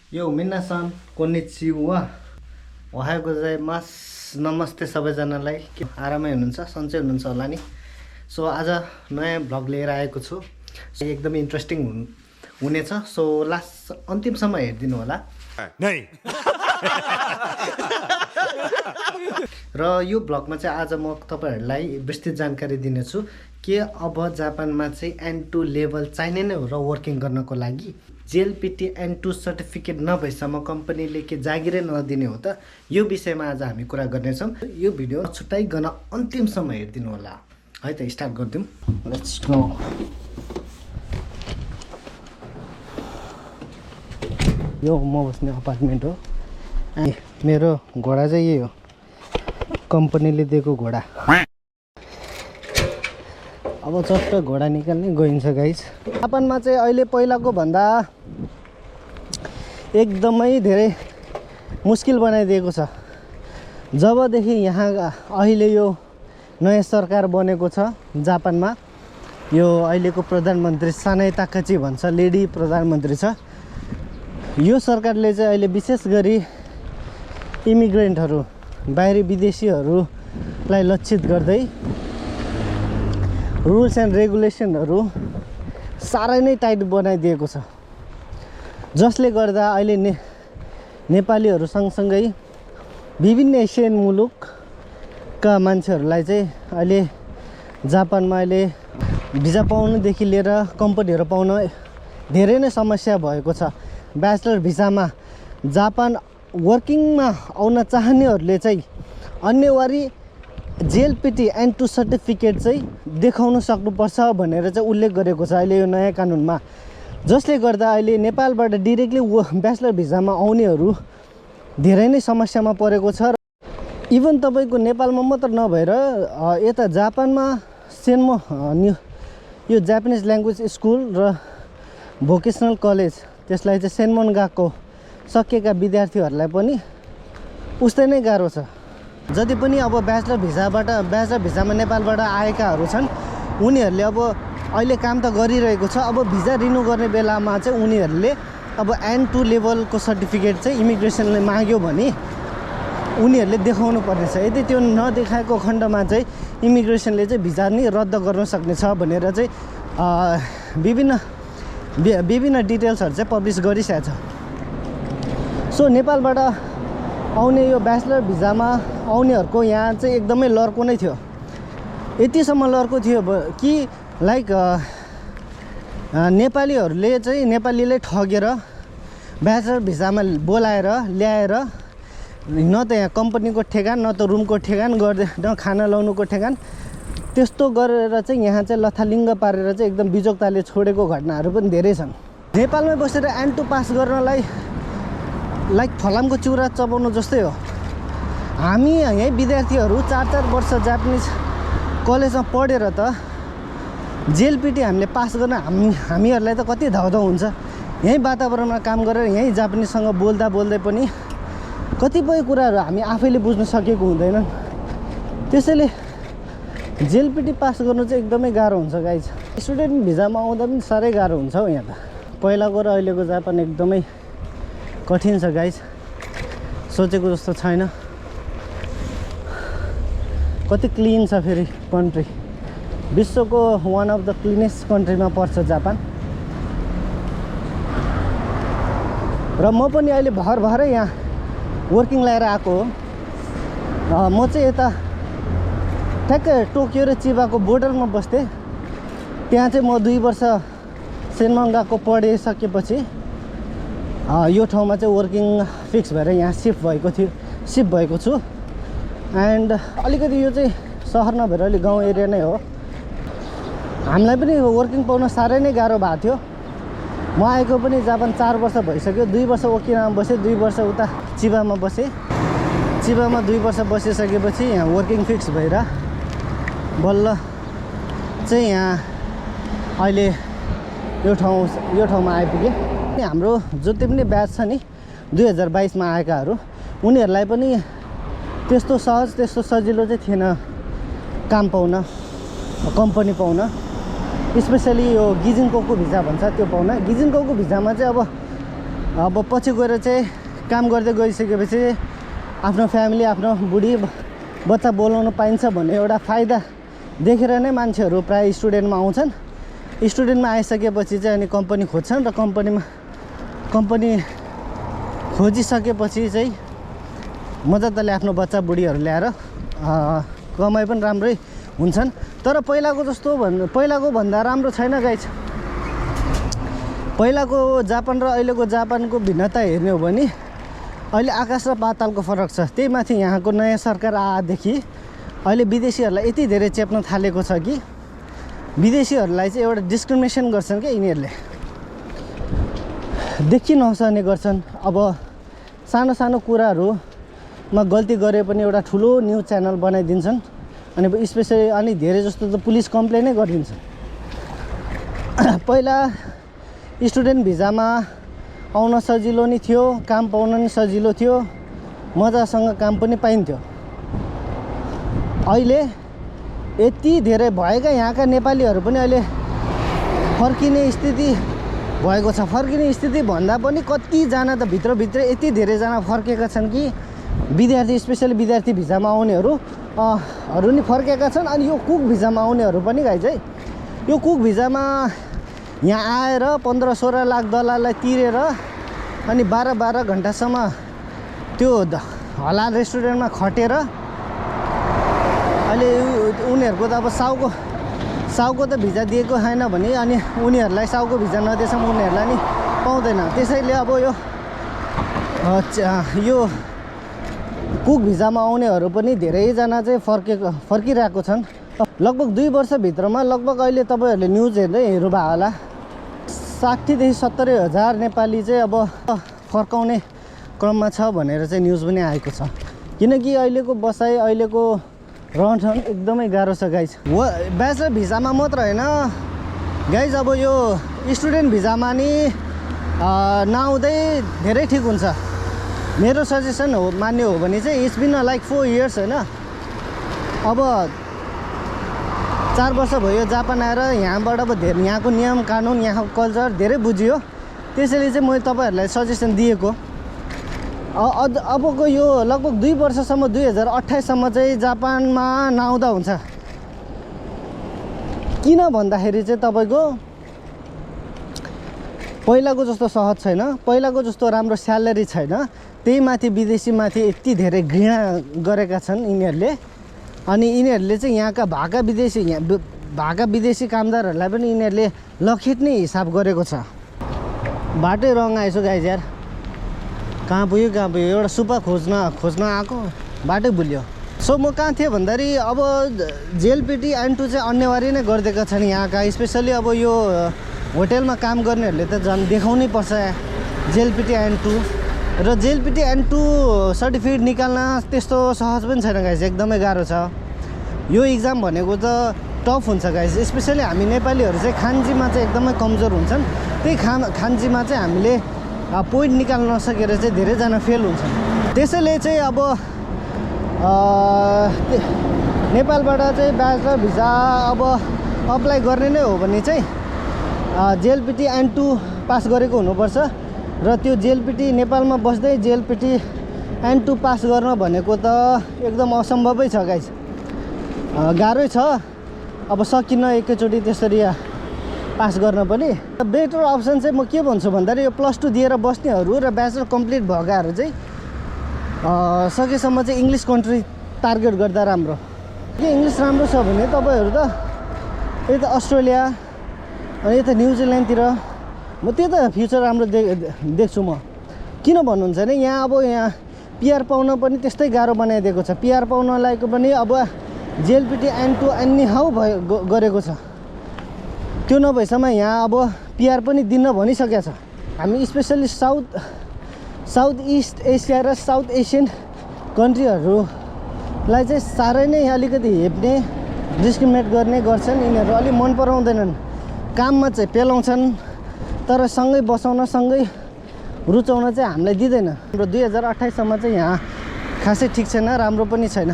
यो मिनासन konnichiwa Ohio गोजाइमास नमस्ते सबैजनालाई के आरामै हुनुहुन्छ सन्चै हुनुहुन्छ होला नि। सो आज नयाँ भ्लग लिएर आएको छु। एकदमै इन्ट्रेस्टिङ हुनेछ। सो लास्ट अन्तिमसम्म हेरिदिनु होला। र यो भ्लगमा चाहिँ आज म तपाईहरुलाई विस्तृत जानकारी दिनेछु के अब जापानमा चाहिँ N2 लेभल चाहिने नै हो र वर्किङ गर्नको लागि JLPT N2 सर्टिफिकेट नभएसम्म कम्पनीले के जागिरै नदिने हो त, यो विषयमा आज हामी कुरा गर्नेछौँ। यो भिडियो छुट्याइकन अन्तिमसम्म हेरिदिनु होला। है त स्टार्ट गर्दियौँ। Let's go. यो म बस्ने अपार्टमेन्ट हो। मेरो घोडा चाहिँ यही हो, कम्पनीले दिएको घोडा। अब चट्ट घोडा निकाल्ने गइन्छ गाइस। जापानमा चाहिँ अहिले पहिलाको भन्दा एकदमै धेरै मुस्किल बनाइदिएको छ। जबदेखि यहाँ अहिले यो नयाँ सरकार बनेको छ जापानमा, यो अहिलेको प्रधानमन्त्री सानाई ताकाची भन्छ, लेडी प्रधानमन्त्री छ। यो सरकारले चाहिँ अहिले विशेष गरी इमिग्रेन्टहरू, बाहिरी विदेशीहरूलाई लक्षित गर्दै रुल्स एन्ड रेगुलेसनहरू साह्रै नै टाइट बनाइदिएको छ, जसले गर्दा अहिले नेपालीहरू सँगसँगै विभिन्न एसियन मुलुकका मान्छेहरूलाई चाहिँ अहिले जापानमा अहिले भिजा पाउनुदेखि लिएर कम्पनीहरू पाउन धेरै नै समस्या भएको छ। ब्याचलर भिजामा जापान वर्किङमा आउन चाहनेहरूले चाहिँ अन्यवारी JLPT N2 सर्टिफिकेट चाहिँ देखाउन सक्नुपर्छ भनेर चाहिँ उल्लेख गरेको छ अहिले यो नयाँ कानुनमा, जसले गर्दा अहिले नेपालबाट डिरेक्टली ब्याचलर भिजामा आउनेहरू धेरै नै समस्यामा परेको छ। इभन तपाईँको नेपालमा मात्र नभएर यता जापानमा सेन्मो यो जापानिज ल्याङ्ग्वेज स्कुल र भोकेसनल कलेज, त्यसलाई चाहिँ सेन्मोन गएको सकेका विद्यार्थीहरूलाई पनि उस्तै नै गाह्रो छ। जति पनि अब ब्याचलर भिजामा नेपालबाट आएकाहरू छन्, उनीहरूले अब अहिले काम त गरिरहेको छ। अब भिजा रिन्यू गर्ने बेलामा चाहिँ उनीहरूले अब N2 लेभलको सर्टिफिकेट चाहिँ इमिग्रेसनले माग्यो भने उनीहरूले देखाउनु पर्नेछ। यदि त्यो नदेखाएको खण्डमा चाहिँ इमिग्रेसनले चाहिँ भिजा नै रद्द गर्न सक्नेछ भनेर चाहिँ विभिन्न डिटेल्सहरू चाहिँ पब्लिस गरिसकेको छ। सो नेपालबाट आउने यो ब्याचलर भिजामा आउनेहरूको यहाँ चाहिँ एकदमै लर्को नै थियो। यतिसम्म लर्को थियो कि लाइक नेपालीले ठगेर ब्याचलर भिजामा बोलाएर ल्याएर न त यहाँ कम्पनीको ठेगान, न त रुमको ठेगान गर्दै, न खाना लाउनुको ठेगान, त्यस्तो गरेर चाहिँ यहाँ चाहिँ लथालिङ्ग पारेर चाहिँ एकदम बिजोक्ताले छोडेको घटनाहरू पनि धेरै छन्। नेपालमै बसेर N2 पास गर्नलाई लाइक फलामको चिउरा चबाउनु जस्तै हो। हामी यहीँ विद्यार्थीहरू 4-4 वर्ष जापानिज कलेजमा पढेर त JLPT हामीले पास गर्न हामीहरूलाई त कति धाउधाउ हुन्छ। यहीँ वातावरणमा काम गरेर यहीँ जापानिजसँग बोल्दै पनि कतिपय कुराहरू हामी आफैले बुझ्न सकेको हुँदैनन्। त्यसैले JLPT पास गर्नु चाहिँ एकदमै गाह्रो हुन्छ गाइज। स्टुडेन्ट भिजामा आउँदा पनि साह्रै गाह्रो हुन्छ हौ। यहाँ त पहिलाको र अहिलेको जापान एकदमै कठिन छ गाइज, सोचेको जस्तो छैन। कति क्लिन छ फेरि कन्ट्री, विश्वको वान अफ द क्लिनेस्ट कन्ट्रीमा पर्छ जापान। र म पनि अहिले भर्खरै यहाँ वर्किङ लगाएर आएको हो। म चाहिँ यता ठ्याक्कै टोकियो र चिबाको बोर्डरमा बस्थेँ। त्यहाँ चाहिँ म 2 वर्ष सेन्मोन गएको पढिसकेपछि यो ठाउँमा चाहिँ वर्किङ फिक्स भएर यहाँ सिफ्ट भएको छु। एन्ड अलिकति यो चाहिँ सहर नभएर अलिक गाउँ एरिया नै हो। हामीलाई पनि वर्किङ पाउन साह्रै नै गाह्रो भएको थियो। म आएको पनि जापान 4 वर्ष भइसक्यो। 2 वर्ष ओकिनावामा बसेँ, 2 वर्ष उता चिबामा बसेँ। चिबामा 2 वर्ष बसिसकेपछि यहाँ वर्किङ फिक्स भएर बल्ल चाहिँ यहाँ अहिले यो ठाउँमा आइपुगेँ। हाम्रो जति पनि ब्याच छ नि 2022मा आएकाहरू, उनीहरूलाई पनि त्यस्तो सहज त्यस्तो सजिलो चाहिँ थिएन काम पाउन, कम्पनी पाउन। स्पेसली यो गिजिङकोको भिजा भन्छ त्यो पाउन। गिजिङकोको भिजामा चाहिँ अब अब पछि गएर चाहिँ काम गर्दै गइसकेपछि आफ्नो फ्यामिली आफ्नो बुढी बच्चा बोलाउन पाइन्छ भन्ने एउटा फाइदा देखेर नै मान्छेहरू प्रायः स्टुडेन्टमा आउँछन्। स्टुडेन्टमा आइसकेपछि चाहिँ अनि कम्पनी खोज्छन् र कम्पनी खोजिसकेपछि चाहिँ मजाले आफ्नो बच्चा बुढीहरू ल्याएर कमाइ पनि राम्रै हुन्छन्। तर पहिलाको भन्दा राम्रो छैन गाइस। पहिलाको जापान र अहिलेको जापानको भिन्नता हेर्ने हो भने अहिले आकाश र पातालको फरक छ। त्यही माथि यहाँको नयाँ सरकार आएदेखि अहिले विदेशीहरूलाई यति धेरै चेप्न थालेको छ कि विदेशीहरूलाई चाहिँ एउटा डिस्क्रिमिनेसन गर्छन् क्या यिनीहरूले, देखि नसहने गर्छन्। अब सानो सानो कुराहरूमा गल्ती गरे पनि एउटा ठुलो न्युज च्यानल बनाइदिन्छन् अनि स्पेसली अनि धेरै जस्तो त पुलिस कम्प्लेनै गरिदिन्छ। पहिला स्टुडेन्ट भिजामा आउन सजिलो नि थियो, काम पाउन नि सजिलो थियो, मजासँग काम पनि पाइन्थ्यो। अहिले यति धेरै भएका यहाँका नेपालीहरू पनि अहिले फर्किने स्थिति भएको छ। फर्किने स्थिति भन्दा पनि कतिजना त भित्रभित्र यति धेरैजना फर्केका छन् कि विद्यार्थी स्पेसली विद्यार्थी भिजामा आउनेहरू नि फर्केका छन्। अनि यो कुक भिजामा आउनेहरू पनि गाइज है, यो कुक भिजामा यहाँ आएर 15-16 लाख दलाललाई तिरेर अनि 12 घन्टासम्म त्यो हलाल रेस्टुरेन्टमा खटेर अहिले उनीहरूको त अब साउको त भिजा दिएको छैन भने अनि उनीहरूलाई साउको भिजा नदिएसम्म उनीहरूलाई नि पाउँदैन। त्यसैले अब यो कुक भिजामा आउनेहरू पनि धेरैजना चाहिँ फर्किरहेको छन्। लगभग 2 वर्षभित्रमा लगभग अहिले तपाईँहरूले न्युज हेर्नुभयो होला 60,000 देखि 70,000 नेपाली चाहिँ अब फर्काउने क्रममा छ भनेर चाहिँ न्युज पनि आएको छ। किनकि अहिलेको बसाइ अहिलेको रहनसहन एकदमै गाह्रो छ गाइज। ब्याचलर भिजामा मात्र होइन गाइज, अब यो स्टुडेन्ट भिजामा नि नआउँदै धेरै ठिक हुन्छ। मेरो सजेसन हो मान्ने हो भने चाहिँ इट्स बिन लाइक 4 इयर्स होइन। अब 4 वर्ष भयो जापान आएर यहाँबाट अब धेरै यहाँको नियम कानुन यहाँको कल्चर धेरै बुझियो। त्यसैले चाहिँ मैले तपाईँहरूलाई सजेसन दिएको। अबको यो लगभग 2 वर्षसम्म 2028 सम्म चाहिँ जापानमा नआउँदा हुन्छ। किन भन्दाखेरि चाहिँ तपाईँको पहिलाको जस्तो सहज छैन, पहिलाको जस्तो राम्रो स्यालेरी छैन। त्यही माथि विदेशीमाथि यति धेरै घृणा गरेका छन् यिनीहरूले। अनि यिनीहरूले चाहिँ यहाँका भाका विदेशी कामदारहरूलाई पनि यिनीहरूले लखेट्ने हिसाब गरेको छ। बाटै रङ आएछु गाइज यार, कहाँ पुग्यो एउटा सुपा खोज्न आएको बाटै भुल्यो। सो म कहाँ थिएँ भन्दाखेरि अब जेएलपिटी एन्ड 2 चाहिँ अनिवार्य नै गरिदिएका छन् यहाँका। स्पेसली अब यो होटेलमा काम गर्नेहरूले त झन् देखाउनै पर्छ जेएलपिटी एन्ड 2। र जेएलपिटी एन्ड 2 सर्टिफिकेट निकाल्न त्यस्तो सहज पनि छैन गाइज, एकदमै गाह्रो छ। यो इक्जाम भनेको त टफ हुन्छ गाइज। स्पेसली हामी नेपालीहरू चाहिँ खान्जीमा चाहिँ एकदमै कमजोर हुन्छन्। त्यही खान्जीमा चाहिँ हामीले पोइन्ट निकाल्न नसकेर चाहिँ धेरैजना फेल हुन्छन्। त्यसैले चाहिँ अब नेपालबाट चाहिँ ब्याचलर भिजा अब अप्लाई गर्ने नै हो भने चाहिँ जेएलपिटी एन्ड 2 पास गरेको हुनुपर्छ। र त्यो जेएलपिटी नेपालमा बस्दै जेएलपिटी एन्ड 2 पास गर्न भनेको त एकदम असम्भवै छ गाइज, गाह्रै छ। अब सकिन्न एकैचोटि त्यसरी पास गर्न पनि। बेटर अप्सन चाहिँ म के भन्छु भन्दाखेरि यो +2 दिएर बस्नेहरू र ब्याचलर कम्प्लिट भएकाहरू चाहिँ सकेसम्म चाहिँ इङ्ग्लिस कन्ट्री टार्गेट गर्दा राम्रो। के इङ्ग्लिस राम्रो छ भने तपाईँहरू त यता अस्ट्रेलिया अनि यता न्युजिल्यान्डतिर म त्यही त फ्युचर राम्रो देख्छु म। किन भन्नुहुन्छ भने यहाँ अब यहाँ पिआर पाउन पनि त्यस्तै गाह्रो बनाइदिएको छ। पिआर पाउनलाई पनि अब जेएलपिटी एन्ड 2 अन्य गरेको छ। त्यो नभएसम्म यहाँ अब पिआर पनि दिन भनिसकेको छ। हामी स्पेसली साउथ इस्ट एसिया र साउथ एसियन कन्ट्रीहरूलाई चाहिँ साह्रै नै अलिकति हेप्ने डिस्क्रिमिनेट गर्ने गर्छन्। यिनीहरू अलिक मन पराउँदैनन्, काममा चाहिँ पेलाउँछन् तर सँगै बसाउन सँगै रुचाउन चाहिँ हामीलाई दिँदैन। हाम्रो 2028 सम्म चाहिँ यहाँ खासै ठिक छैन, राम्रो पनि छैन।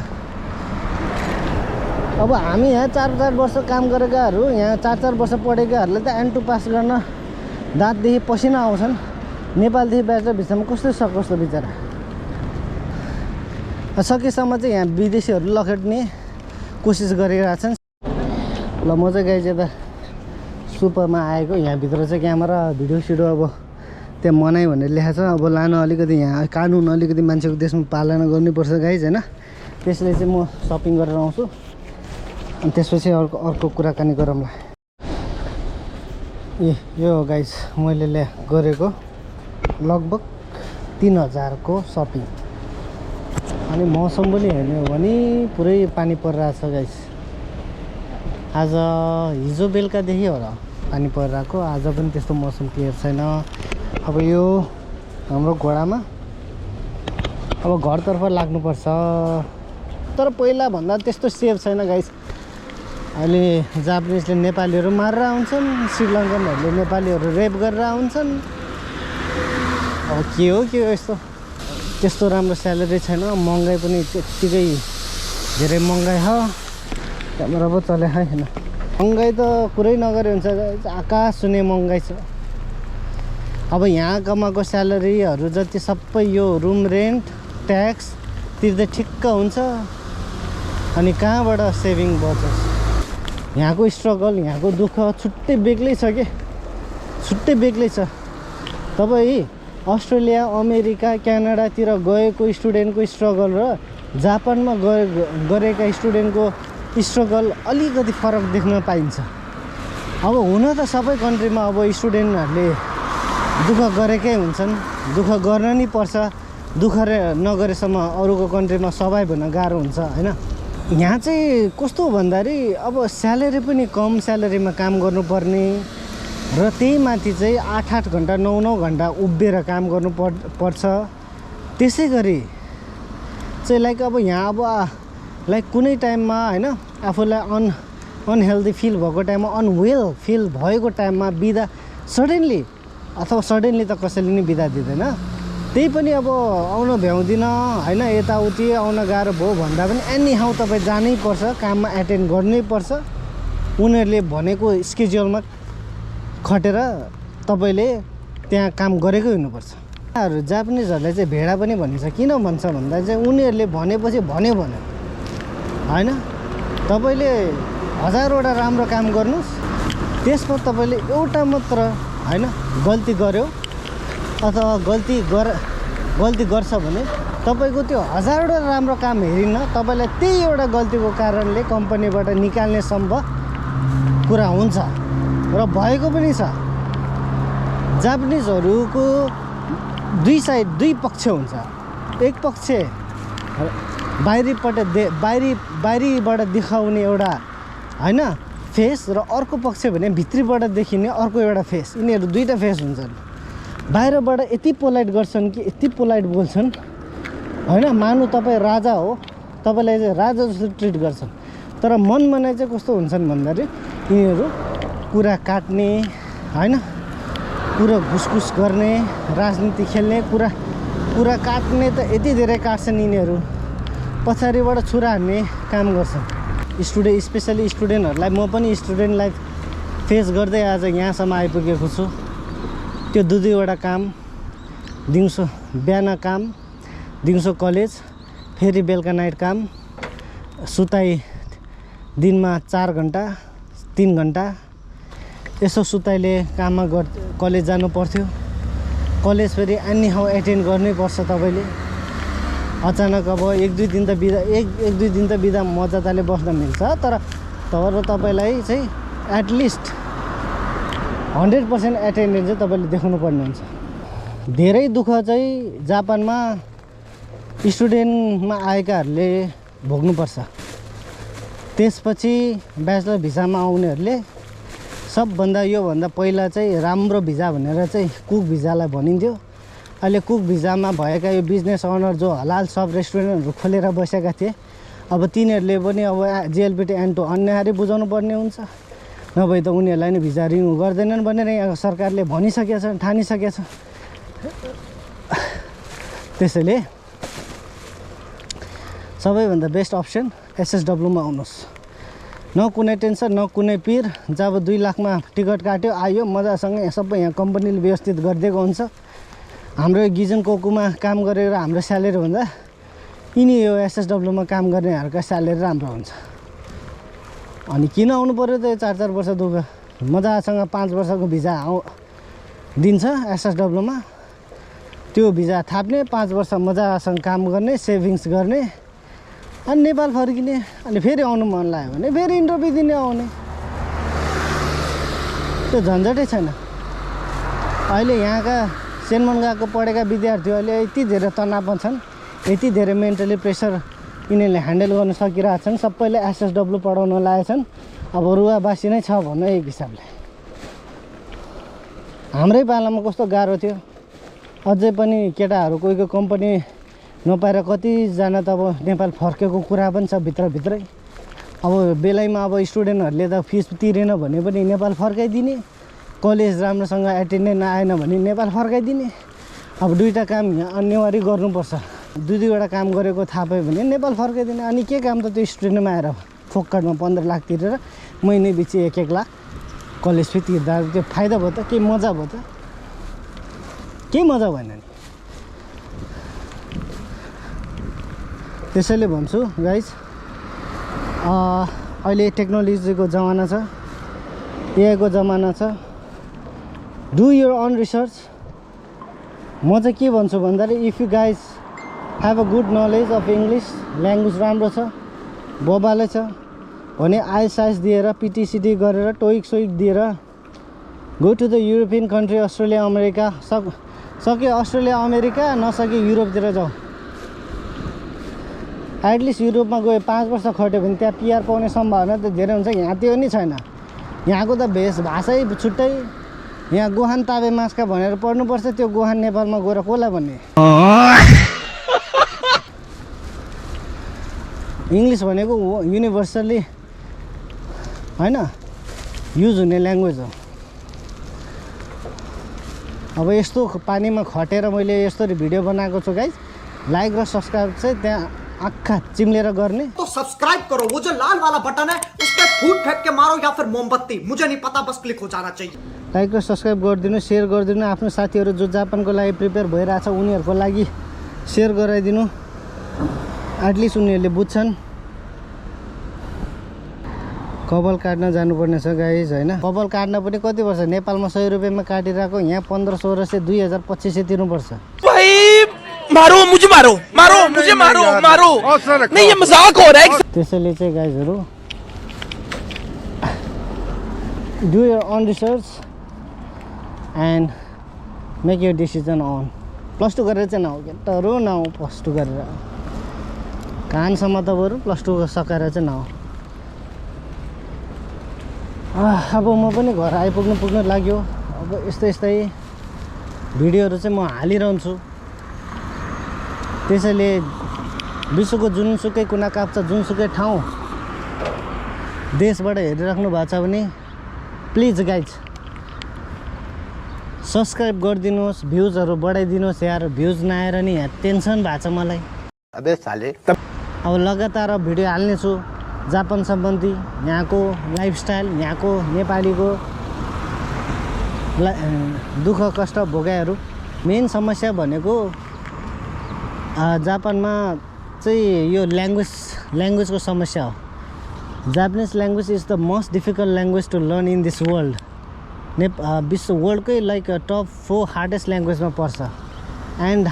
अब हामी यहाँ 4 वर्ष काम गरेकाहरू, यहाँ 4 वर्ष पढेकाहरूले त एन्ड 2 पास गर्न दाँतदेखि पसिना आउँछन्। नेपालदेखि ब्याचलर भिसामा कस्तो सकोस् त बिचरा। सकेसम्म चाहिँ यहाँ विदेशीहरू लखेट्ने कोसिस गरिरहेछन्। ल म चाहिँ गाइज यता सुपरमा आएको। यहाँभित्र चाहिँ क्यामेरा भिडियो सिडियो अब त्यहाँ मनाइ भनेर लेखाएको छ। अब लानु अलिकति यहाँ कानुन अलिकति मान्छेको देशमा पालना गर्नुपर्छ गाइज होइन। त्यसले चाहिँ म सपिङ गरेर आउँछु अनि त्यसपछि अर्को कुराकानी गरौँला। यो हो गाइज मैले गरेको लगभग 3000 को सपिङ। अनि मौसम पनि हेर्ने हो भने पुरै पानी परिरहेछ गाइज। आज हिजो बेलुकादेखि होला पानी परिरहेको। आज पनि त्यस्तो मौसम क्लियर छैन। अब यो हाम्रो घोडामा अब घरतर्फ लाग्नुपर्छ। तर पहिला भन्दा त्यस्तो सेफ छैन गाइज। अहिले जापानिजले नेपालीहरू मारेर आउँछन्, श्रीलङ्कनहरूले नेपालीहरू रेप गरेर आउँछन्। अब के हो यस्तो त्यस्तो राम्रो स्यालेरी छैन। महँगाइ पनि त्यत्तिकै धेरै महँगाइ छ। क्यामेरा पो चले होइन। महँगाइ त कुरै नगरे हुन्छ, आकाश छुने महँगाइ छ। अब यहाँ कमाएको स्यालेरीहरू जति सबै यो रुम रेन्ट ट्याक्स तिर्दै ठिक्क हुन्छ। अनि कहाँबाट सेभिङ बचोस्। यहाँको स्ट्रगल यहाँको दुःख छुट्टै बेग्लै छ के, छुट्टै बेग्लै छ। तपाईँ अस्ट्रेलिया अमेरिका क्यानाडातिर गएको स्टुडेन्टको स्ट्रगल र जापानमा गरेका स्टुडेन्टको स्ट्रगल अलिकति फरक देख्न पाइन्छ। अब हुन त सबै कन्ट्रीमा अब स्टुडेन्टहरूले दुःख गरेकै हुन्छन्, दुःख गर्न नि पर्छ। दुःख नगरेसम्म अरूको कन्ट्रीमा सर्भाइभ हुन गाह्रो हुन्छ होइन। यहाँ चाहिँ कस्तो भन्दाखेरि अब स्यालेरी पनि कम स्यालेरीमा काम गर्नुपर्ने र त्यही माथि चाहिँ 8-8 घन्टा 9-9 घन्टा उभिएर काम गर्नु पर्छ। त्यसै गरी चाहिँ लाइक अब यहाँ अब लाइक कुनै टाइममा होइन आफूलाई अनहेल्दी फिल भएको टाइममा अनवेल फिल भएको टाइममा बिदा सडनली त कसैले नि बिदा दिँदैन। त्यही पनि अब आउन भ्याउँदिनँ होइन, यताउति आउन गाह्रो भयो भन्दा पनि एनी हाउ तपाईँ जानै पर्छ, काममा एटेन्ड गर्नै पर्छ। उनीहरूले भनेको स्केड्युलमा खटेर तपाईँले त्यहाँ काम गरेकै हुनुपर्छ। जापानिजहरूलाई चाहिँ भेडा पनि भनिन्छ। किन भन्छ भन्दा चाहिँ उनीहरूले भनेपछि भन्यो होइन। तपाईँले 1000वटा राम्रो काम गर्नुहोस्, त्यसमा तपाईँले एउटा मात्र होइन गल्ती गर्यो अथवा गल्ती गर्छ भने तपाईँको त्यो 1000वटा राम्रो काम हेरिन्न, तपाईँलाई त्यही एउटा गल्तीको कारणले कम्पनीबाट निकाल्ने सम्भव कुरा हुन्छ र भएको पनि छ। जापानिजहरूको दुई पक्ष हुन्छ। एक पक्ष बाहिरीबाट देखाउने एउटा होइन फेस र अर्को पक्ष भने भित्रीबाट देखिने अर्को एउटा फेस। यिनीहरू दुईवटा फेस हुन्छन्। बाहिरबाट यति पोलाइट गर्छन् कि यति पोलाइट बोल्छन् होइन, मानु तपाईँ राजा हो, तपाईँलाई चाहिँ राजा जस्तो ट्रिट गर्छन्। तर मनमा चाहिँ कस्तो हुन्छन् भन्दाखेरि यिनीहरू कुरा काट्ने होइन, कुरा घुसघुस गर्ने, राजनीति खेल्ने, कुरा काट्ने त यति धेरै काट्छन् यिनीहरू। पछाडिबाट छुरा हान्ने काम गर्छन्। स्पेसली स्टुडेन्टहरूलाई म पनि स्टुडेन्ट लाइफ फेस गर्दै आज यहाँसम्म आइपुगेको छु। त्यो दुईवटा काम, दिउँसो बिहान काम, दिउँसो कलेज, फेरि बेलुका नाइट काम, सुताइ दिनमा 4 घन्टा 3 घन्टा यसो सुताइले काममा कलेज जानु पर्थ्यो। कलेज फेरि एनी हाउ एटेन्ड गर्नै पर्छ तपाईँले। अचानक अब एक दुई दिन त बिदा मजाले बस्न मिल्छ, तर तपाईँलाई चाहिँ एटलिस्ट 100% एटेन्डेन्स चाहिँ तपाईँले देखाउनु पर्ने हुन्छ। धेरै दुःख चाहिँ जापानमा स्टुडेन्टमा आएकाहरूले भोग्नुपर्छ। त्यसपछि ब्याचलर भिसामा आउनेहरूले सबभन्दा योभन्दा पहिला चाहिँ राम्रो भिजा भनेर चाहिँ कुक भिजालाई भनिन्थ्यो। अहिले कुक भिजामा भएका यो बिजनेस ओनर जो हलाल सब रेस्टुरेन्टहरू खोलेर बसेका थिए, अब तिनीहरूले पनि अब जेएलपिटी एन्टो अन्यायरी बुझाउनु पर्ने हुन्छ। नभए त उनीहरूलाई नै भिजा रिन्यू गर्दैनन् भनेर यहाँ सरकारले भनिसकेको छ, ठानिसकेको छ। त्यसैले सबैभन्दा बेस्ट अप्सन एसएसडब्ल्यूमा आउनुहोस्। न कुनै टेन्सन न कुनै पिर। जब 2 लाखमा टिकट काट्यो आयो मजासँग, यहाँ सबै यहाँ कम्पनीले व्यवस्थित गरिदिएको हुन्छ। हाम्रो गिजन कोकुमा काम गरेर हाम्रो स्यालेरी भन्दा यिनी यो एसएसडब्ल्यूमा काम गर्नेहरूका स्यालेरी राम्रो हुन्छ। अनि किन आउनु पर्यो त? 4-4 वर्ष दुःख मजासँग 5 वर्षको भिजा दिन्छ एसएसडब्ल्यूमा। त्यो भिजा थाप्ने, 5 वर्ष मजासँग काम गर्ने, सेभिङ्स गर्ने, अनि नेपाल फर्किने, अनि फेरि आउनु मन लाग्यो भने फेरि इन्टरभ्यू दिने आउने। त्यो झन्झटै छैन। अहिले यहाँका सेनमन गएको पढेका विद्यार्थीहरूले यति धेरै तनावमा छन्, यति धेरै मेन्टली प्रेसर यिनीहरूले ह्यान्डल गर्न सकिरहेछन्। सबैले एसएसडब्ल्यू पढाउन लागेछन्। अब रुवाबासी नै छ भनौँ एक हिसाबले। हाम्रै पालामा कस्तो गाह्रो थियो, अझै पनि केटाहरू कोही कोही कम्पनी नपाएर कतिजना त अब नेपाल फर्केको कुरा पनि छ भित्रभित्रै। अब बेलैमा अब स्टुडेन्टहरूले त फिस तिरेन भने पनि नेपाल फर्काइदिने, कलेज राम्रोसँग एटेन्डेन्स आएन भने नेपाल फर्काइदिने। अब दुईवटा काम यहाँ अनिवार्य गर्नुपर्छ। 2-2वटा काम गरेको थाहा पायो भने नेपाल फर्काइदिने। अनि के काम त त्यो स्टुडेन्टमा आएर फोक्कटमा 15 लाख तिरेर महिनै पछि 1-1 लाख कलेज फी तिर्दा त्यो फाइदा भयो त? केही मजा भयो त? केही मजा भएन नि। त्यसैले भन्छु गाइज, अहिले टेक्नोलोजीको जमाना छ, एआईको जमाना छ। Do your own research. म चाहिँ के भन्छु भन्दाखेरि if you guys have a good knowledge of English, language राम्रो छ, बबाले छ भने आइएलटिएस दिएर पिटिसिटी गरेर टोइक दिएर go to the European country, Australia America. सके अस्ट्रेलिया अमेरिका, नसके युरोपतिर जाऊ। एटलिस्ट युरोपमा गयो 5 वर्ष खट्यो भने त्यहाँ पिआर पाउने सम्भावना त धेरै हुन्छ। यहाँ त्यो नि छैन। यहाँको त भाषै छुट्टै। यहाँ गोहान ताबे मास्का भनेर पढ्नुपर्छ। त्यो गोहान नेपालमा गएर कसलाई भन्ने? इङ्ग्लिस भनेको युनिभर्सल्ली होइन युज हुने ल्याङ्ग्वेज हो। अब यस्तो पानीमा खटेर मैले यस्तरी भिडियो बनाएको छु गाइज। लाइक र सब्सक्राइब चाहिँ त्यहाँ आँखा चिम्लेर गर्ने। तो सब्सक्राइब करो, वो जो लाल वाला बटन है उस पर फूट फेंक के मारो या फिर मोमबत्ती, मुझे नहीं पता, बस क्लिक हो जाना चाहिए। लाइक र सब्सक्राइब गरिदिनु, सेयर गरिदिनु। आफ्नो साथीहरू जो जापानको लागि प्रिपेयर भइरहेछ उनीहरूको लागि सेयर गराइदिनु। एटलिस्ट उनीहरूले बुझ्छन्। कपाल काट्न जानुपर्ने छ गाइज होइन। कपाल काट्न पनि कति पर्छ? नेपालमा 100 रुपियाँमा काटिरहेको यहाँ 1500 2000 तिर्नुपर्छ। मारो मुझे, मारो मारो मुझे, मारो मारो, नहीं ये मजाक हो रहा है। त्यसैले चाहिँ गाइजहरू do your own research and make your decision own. +2 गरेर चाहिँ नहो केटाहरू, नहो +2 गरेर कानसम्म त बरु +2 सकाएर चाहिँ नहो। अब म पनि घर आइपुग्नु लाग्यो। अब यस्तै भिडियोहरू चाहिँ म हालिरहन्छु। त्यसैले विश्वको जुनसुकै कुना काप्चा, जुनसुकै ठाउँ देशबाट हेरिराख्नु भएको छ भने प्लिज गाइज सब्सक्राइब गरिदिनुहोस्, भ्युजहरू बढाइदिनुहोस्। यार भ्युज नआएर नि यहाँ टेन्सन भएको छ मलाई। अबे साले, अब लगातार भिडियो हाल्नेछु जापान सम्बन्धी, यहाँको लाइफस्टाइल, यहाँको नेपालीको दुःख कष्ट भोगाइहरू। मेन समस्या भनेको जापानमा चाहिँ यो ल्याङ्ग्वेजको समस्या हो। Japanese language is the most difficult language to learn in this world. विश्व वर्ल्डकै लाइक टप 4 हार्डेस्ट ल्याङ्ग्वेजमा पर्छ। एन्ड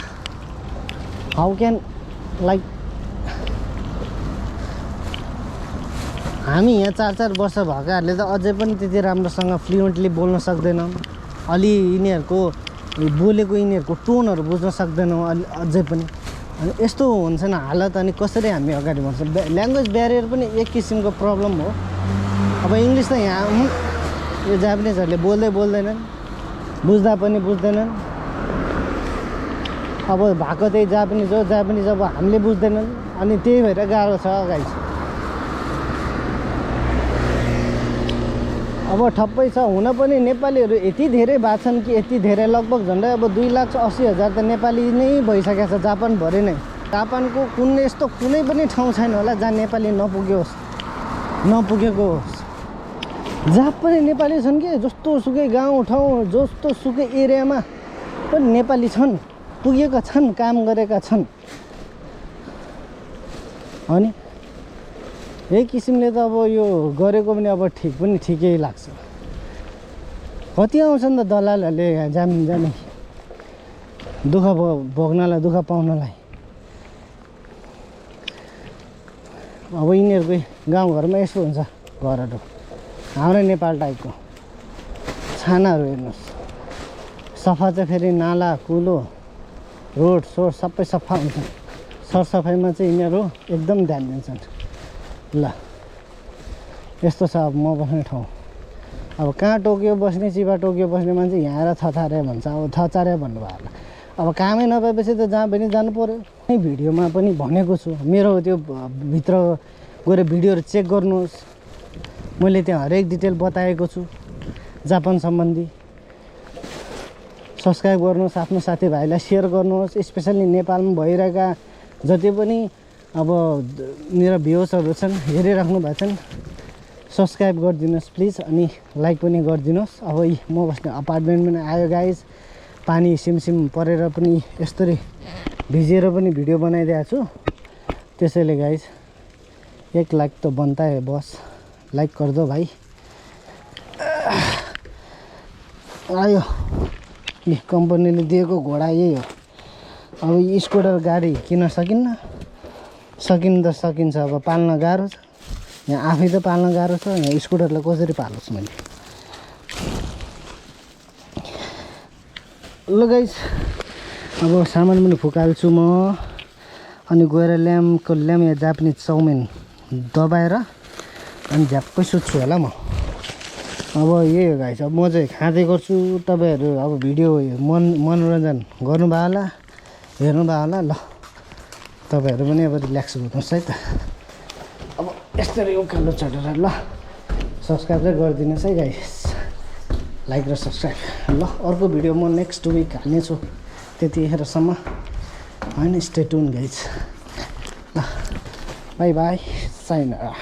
हाउ क्यान लाइक हामी यहाँ 4-4 वर्ष भएकाहरूले त अझै पनि त्यति राम्रोसँग फ्लुएन्टली बोल्न सक्दैनौँ। अलि यिनीहरूको बोलेको यिनीहरूको टोनहरू बुझ्न सक्दैनौँ अझै पनि। अनि यस्तो हुन्छ नि हालत। अनि कसरी हामी अगाडि बढ्छ? ल्याङ्ग्वेज ब्यारियर पनि एक किसिमको प्रब्लम हो। अब इङ्ग्लिस त यहाँ यो जापानिजहरूले बोल्दैनन्, बुझ्दा पनि बुझ्दैनन्। अब भएको त्यही जापानिज हो, जापानिज अब हामीले बुझ्दैनन्। अनि त्यही भएर गाह्रो छ गाइस। अब ठप्पै छ। हुन पनि नेपालीहरू यति धेरै भएको छन् कि यति धेरै, लगभग झन्डै अब 2,80,000 त नेपाली नै भइसकेको छ जापानभरि नै। जापानको यस्तो कुनै पनि ठाउँ छैन होला जहाँ नेपाली नपुगेको होस्। जहाँ पनि नेपाली छन् कि, जस्तो सुकै गाउँ ठाउँ, जस्तो सुकै एरियामा पनि नेपाली छन्। पुगेका छन्, काम गरेका छन्। अनि यही किसिमले त अब यो गरेको पनि अब ठिकै लाग्छ। कति आउँछन् त दलालहरूले जानी दुःख भोग्नलाई, दुःख पाउनलाई। अब यिनीहरूकै गाउँघरमा यस्तो हुन्छ घरहरू, हाम्रो नेपाल टाइपको छानाहरू हेर्नुहोस्। सफा चाहिँ फेरि नाला कुलो रोड सोड सबै सफा हुन्छ। सरसफाइमा चाहिँ यिनीहरू एकदम ध्यान दिन्छन्। ल यस्तो छ अब म बस्ने ठाउँ। अब कहाँ टोकियो बस्ने, चिपा टोकियो बस्ने मान्छे यहाँ आएर थचारे भन्छ। अब थचारे भन्नुभयो होला। अब कामै नपाएपछि त जहाँ पनि जानु पऱ्यो। यही भिडियोमा पनि भनेको छु, मेरो त्यो भित्र गएर भिडियोहरू चेक गर्नुहोस्। मैले त्यहाँ हरेक डिटेल बताएको छु जापान सम्बन्धी। सब्सक्राइब गर्नुहोस्, आफ्नो साथीभाइलाई सेयर गर्नुहोस्। स्पेसल्ली नेपालमा भइरहेका जति पनि अब मेरो भ्युजहरू छन्, हेरिराख्नु भएको छन्, सब्सक्राइब गरिदिनुहोस् प्लिज। अनि लाइक पनि गरिदिनुहोस्। अब म बस्ने अपार्टमेन्ट पनि आयो गाइज। पानी सिमसिम परेर पनि यस्तरी भिजेर पनि भिडियो बनाइदिएको छु। त्यसैले गाइज 1 लाख तो बनता है बस, लाइक कर दो भाइ। आयो यी कम्पनीले दिएको घोडा यही हो। अब यी स्कुटर गाडी किन्न सकिन्न त सकिन्छ। अब पाल्न गाह्रो छ, यहाँ आफै त पाल्न गाह्रो छ, यहाँ स्कुटरलाई कसरी पालोस् मैले। ल गाइस अब सामान पनि फुकाल्छु म। अनि गएर ल्याम या जापानिज चाउमिन दबाएर अनि झ्याप्पै सुत्छु होला म। अब यही हो गाइस, अब म चाहिँ खाँदै गर्छु। तपाईँहरू अब भिडियो मनोरञ्जन गर्नुभयो होला, हेर्नुभयो होला। ल तपाईँहरू पनि अब रिल्याक्स गर्नुहोस् है त। अब यस्तरी उकालो चढेर ल सब्सक्राइब चाहिँ गरिदिनुहोस् है गाइस, लाइक र सब्सक्राइब। ल अर्को भिडियो म नेक्स्ट विक हाल्नेछु, त्यतिखेरसम्म होइन स्टे ट्युन गाइस। ल बाई बाई, साइनरा।